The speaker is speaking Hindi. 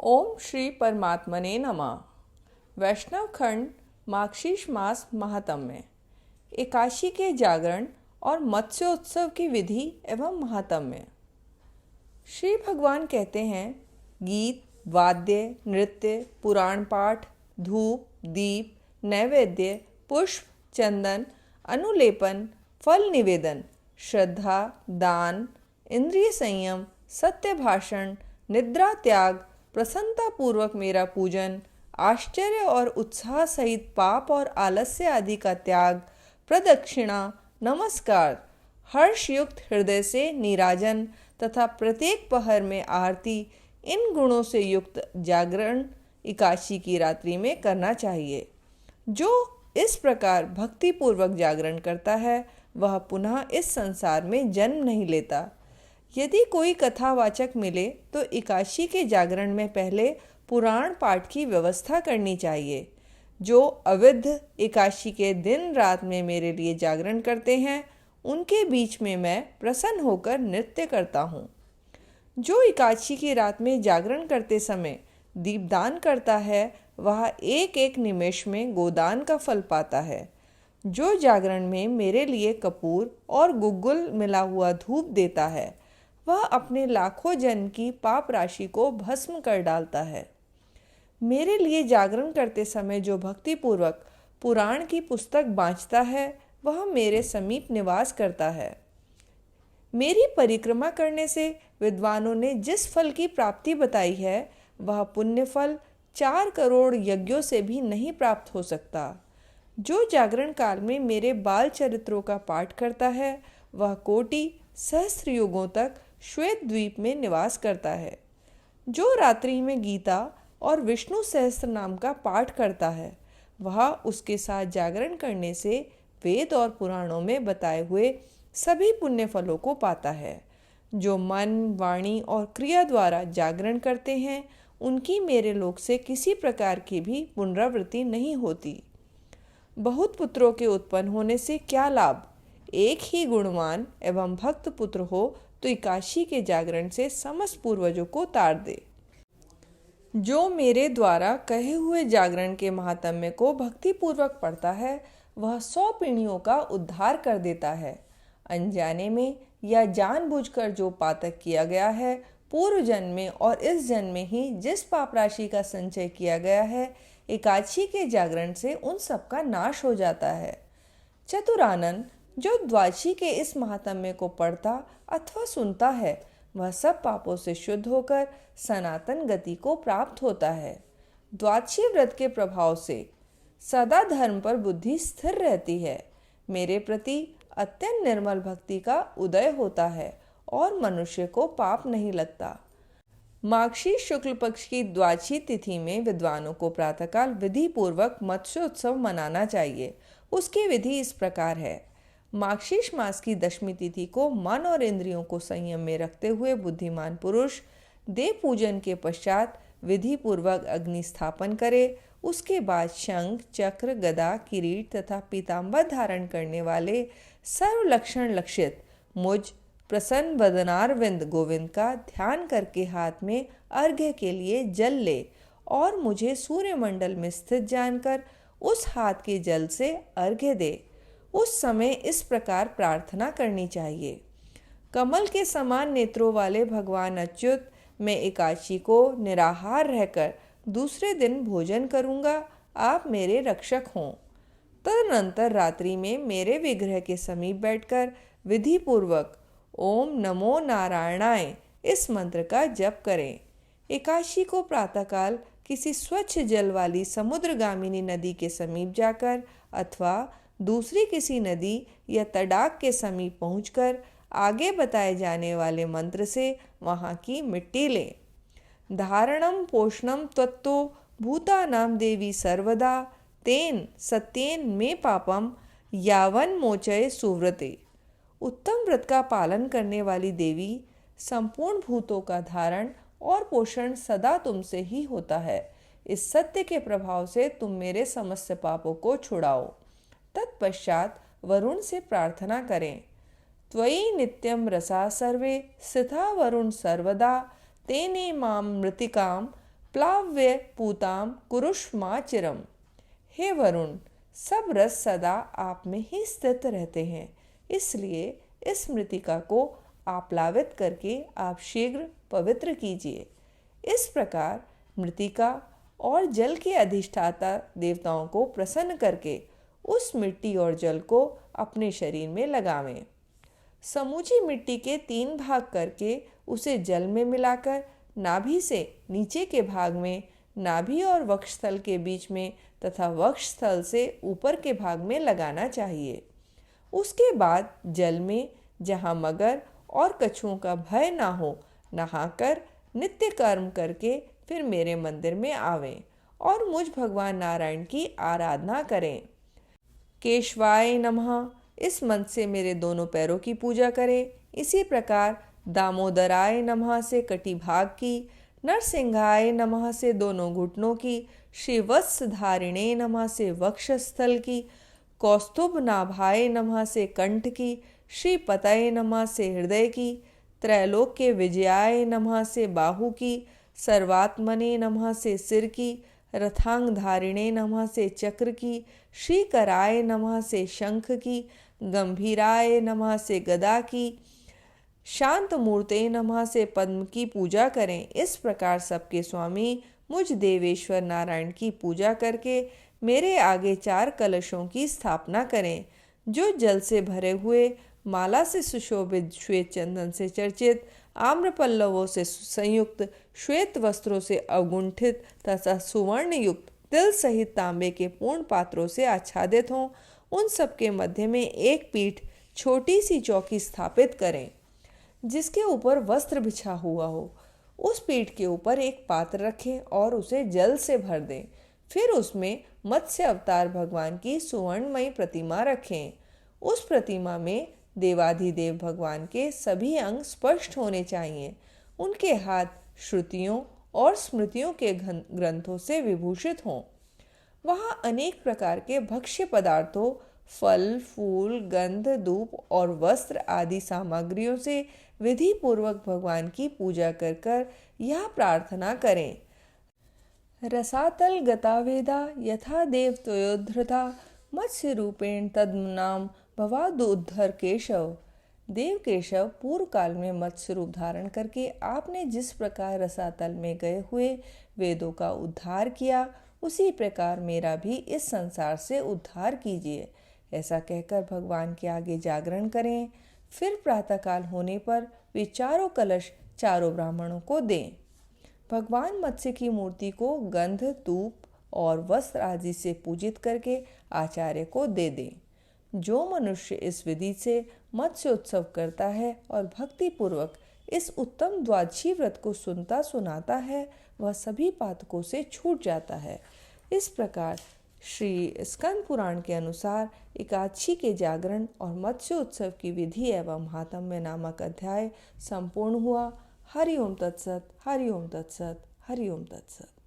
ओम श्री परमात्मने नमः। वैष्णव खंड मार्गशीर्ष मास महात्म्य। एकादशी के जागरण और मत्स्योत्सव की विधि एवं महात्म्य। श्री भगवान कहते हैं, गीत, वाद्य, नृत्य, पुराण पाठ, धूप, दीप, नैवेद्य, पुष्प, चंदन, अनुलेपन, फल निवेदन, श्रद्धा, दान, इंद्रिय संयम, सत्य भाषण, निद्रा त्याग, प्रसन्नता पूर्वक मेरा पूजन, आश्चर्य और उत्साह सहित पाप और आलस्य आदि का त्याग, प्रदक्षिणा, नमस्कार, हर्षयुक्त हृदय से नीराजन तथा प्रत्येक पहर में आरती, इन गुणों से युक्त जागरण एकादशी की रात्रि में करना चाहिए। जो इस प्रकार भक्ति पूर्वक जागरण करता है वह पुनः इस संसार में जन्म नहीं लेता। यदि कोई कथावाचक मिले तो एकादशी के जागरण में पहले पुराण पाठ की व्यवस्था करनी चाहिए। जो अविद्ध एकादशी के दिन रात में मेरे लिए जागरण करते हैं उनके बीच में मैं प्रसन्न होकर नृत्य करता हूँ। जो एकादशी की रात में जागरण करते समय दीपदान करता है वह एक एक निमेष में गोदान का फल पाता है। जो जागरण में मेरे लिए कपूर और गुग्गुल मिला हुआ धूप देता है वह अपने लाखों जन्म की पाप राशि को भस्म कर डालता है। मेरे लिए जागरण करते समय जो भक्ति पूर्वक पुराण की पुस्तक बाँचता है वह मेरे समीप निवास करता है। मेरी परिक्रमा करने से विद्वानों ने जिस फल की प्राप्ति बताई है वह पुण्य फल 4 करोड़ यज्ञों से भी नहीं प्राप्त हो सकता। जो जागरण काल में मेरे बाल चरित्रों का पाठ करता है वह कोटि सहस्त्र युगों तक श्वेत द्वीप में निवास करता है। जो रात्रि में गीता और विष्णु सहस्त्र नाम का पाठ करता है वह उसके साथ जागरण करने से वेद और पुराणों में बताए हुए सभी पुण्य फलों को पाता है। जो मन, वाणी और क्रिया द्वारा जागरण करते हैं उनकी मेरे लोक से किसी प्रकार की भी पुनरावृत्ति नहीं होती। बहुत पुत्रों के उत्पन्न होने से क्या लाभ? एक ही गुणवान एवं भक्त पुत्र हो तो एकादशी के जागरण से समस्त पूर्वजों को तार दे। जो मेरे द्वारा कहे हुए जागरण के महात्म्य को भक्ति पूर्वक पढ़ता है वह 100 पीढ़ियों का उद्धार कर देता है। अनजाने में या जानबूझकर जो पातक किया गया है पूर्व जन्म में और इस जन्म में ही जिस पाप राशि का संचय किया गया है एकादशी के जागरण से उन सब का नाश हो जाता है। चतुरानन जो द्वादशी के इस महात्म्य को पढ़ता अथवा सुनता है वह सब पापों से शुद्ध होकर सनातन गति को प्राप्त होता है। द्वादशी व्रत के प्रभाव से सदा धर्म पर बुद्धि स्थिर रहती है। मेरे प्रति अत्यंत निर्मल भक्ति का उदय होता है और मनुष्य को पाप नहीं लगता। मार्गशीर्ष शुक्ल पक्ष की द्वादशी तिथि में विद्वानों को प्रातःकाल विधि पूर्वक मत्स्योत्सव मनाना चाहिए। उसकी विधि इस प्रकार है। मार्गशीर्ष मास की दशमी तिथि को मन और इंद्रियों को संयम में रखते हुए बुद्धिमान पुरुष देव पूजन के पश्चात विधि पूर्वक अग्नि स्थापन करे। उसके बाद शंख, चक्र, गदा, किरीट तथा पीताम्बर धारण करने वाले सर्व लक्षण लक्षित मुझ प्रसन्न वदनारविंद गोविंद का ध्यान करके हाथ में अर्घ्य के लिए जल ले और मुझे सूर्यमंडल में स्थित जानकर उस हाथ के जल से अर्घ्य दे। उस समय इस प्रकार प्रार्थना करनी चाहिए। कमल के समान नेत्रों वाले भगवान अच्युत, मैं एकादशी को निराहार रहकर दूसरे दिन भोजन करूँगा, आप मेरे रक्षक हों। तदनंतर रात्रि में मेरे विग्रह के समीप बैठकर विधि पूर्वक ओम नमो नारायणाय इस मंत्र का जप करें। एकादशी को प्रातःकाल किसी स्वच्छ जल वाली समुद्रगामिनी नदी के समीप जाकर अथवा दूसरी किसी नदी या तड़ाक के समीप पहुंचकर आगे बताए जाने वाले मंत्र से वहाँ की मिट्टी लें। धारणम पोषणम त्वत्तो भूतानां देवी सर्वदा तेन सत्येन मे पापम यावन मोचय सुव्रते। उत्तम व्रत का पालन करने वाली देवी संपूर्ण भूतों का धारण और पोषण सदा तुमसे ही होता है। इस सत्य के प्रभाव से तुम मेरे समस्त पापों को छुड़ाओ। तत्पश्चात वरुण से प्रार्थना करें। त्वयि नित्यम रसा सर्वे स्थिता वरुण सर्वदा तेने माम मृतिकाम प्लाव्य पूताम कुरुष्मा चिरम। हे वरुण, सब रस सदा आप में ही स्थित रहते हैं, इसलिए इस मृतिका को आप्लावित करके आप शीघ्र पवित्र कीजिए। इस प्रकार मृतिका और जल के अधिष्ठाता देवताओं को प्रसन्न करके उस मिट्टी और जल को अपने शरीर में लगावें। समूची मिट्टी के 3 भाग करके उसे जल में मिलाकर नाभि से नीचे के भाग में, नाभि और वक्षस्थल के बीच में तथा वक्षस्थल से ऊपर के भाग में लगाना चाहिए। उसके बाद जल में, जहाँ मगर और कछुओं का भय ना हो, नहाकर नित्य कर्म करके फिर मेरे मंदिर में आवें और मुझ भगवान नारायण की आराधना करें। केशवाय नमः इस मंत्र से मेरे दोनों पैरों की पूजा करें। इसी प्रकार दामोदराय नमः से कटिभाग की, नरसिंहाय नमः से दोनों घुटनों की, श्रीवत्सधारिणे नमः से वक्षस्थल की, कौस्तुभ नाभाय नमः से कंठ की, श्रीपतये नमः से हृदय की, त्रैलोक्य विजयाय नमः से बाहु की, सर्वात्मने नमः से सिर की, रथांगधारिणे नमः से चक्र की, श्रीकराय नमः से शंख की, गंभीराय नमः से गदा की, शांत मूर्ते नमः से पद्म की पूजा करें। इस प्रकार सबके स्वामी मुझ देवेश्वर नारायण की पूजा करके मेरे आगे 4 कलशों की स्थापना करें, जो जल से भरे हुए, माला से सुशोभित, श्वेत चंदन से चर्चित, आम्र पल्लवों से संयुक्त, श्वेत वस्त्रों से अवगुंठित तथा सुवर्ण युक्त, तिल सहित तांबे के पूर्ण पात्रों से आच्छादित हों। उन सब के मध्य में एक पीठ, छोटी सी चौकी स्थापित करें, जिसके ऊपर वस्त्र बिछा हुआ हो। उस पीठ के ऊपर एक पात्र रखें और उसे जल से भर दें। फिर उसमें मत्स्य अवतार भगवान की सुवर्णमयी प्रतिमा रखें। उस प्रतिमा में देवाधिदेव भगवान के सभी अंग स्पष्ट होने चाहिए। उनके हाथ श्रुतियों और स्मृतियों के ग्रंथों से विभूषित हों। वहाँ अनेक प्रकार के भक्ष्य पदार्थों, फल, फूल, गंध, धूप और वस्त्र आदि सामग्रियों से विधि पूर्वक भगवान की पूजा कर कर यह प्रार्थना करें। रसातल गतावेदा यथा देव त्वयोद्धृता मत्स्य रूपेण तद्नाम भवादुद्धर केशव। देव केशव पूर्व काल में मत्स्य रूप धारण करके आपने जिस प्रकार रसातल में गए हुए वेदों का उद्धार किया, उसी प्रकार मेरा भी इस संसार से उद्धार कीजिए। ऐसा कहकर भगवान के आगे जागरण करें। फिर प्रातःकाल होने पर वे 4 कलश 4 ब्राह्मणों को दें। भगवान मत्स्य की मूर्ति को गंध, धूप और वस्त्र आदि से पूजित करके आचार्य को दे दें। जो मनुष्य इस विधि से मत्स्य उत्सव करता है और भक्ति पूर्वक इस उत्तम द्वादशी व्रत को सुनता सुनाता है, वह सभी पातकों से छूट जाता है। इस प्रकार श्री स्कंद पुराण के अनुसार एकादशी के जागरण और मत्स्य उत्सव की विधि एवं महात्म्य नामक अध्याय संपूर्ण हुआ। हरि ओम तत्सत, हरि ओम तत्सत, हरि ओम तत्सत।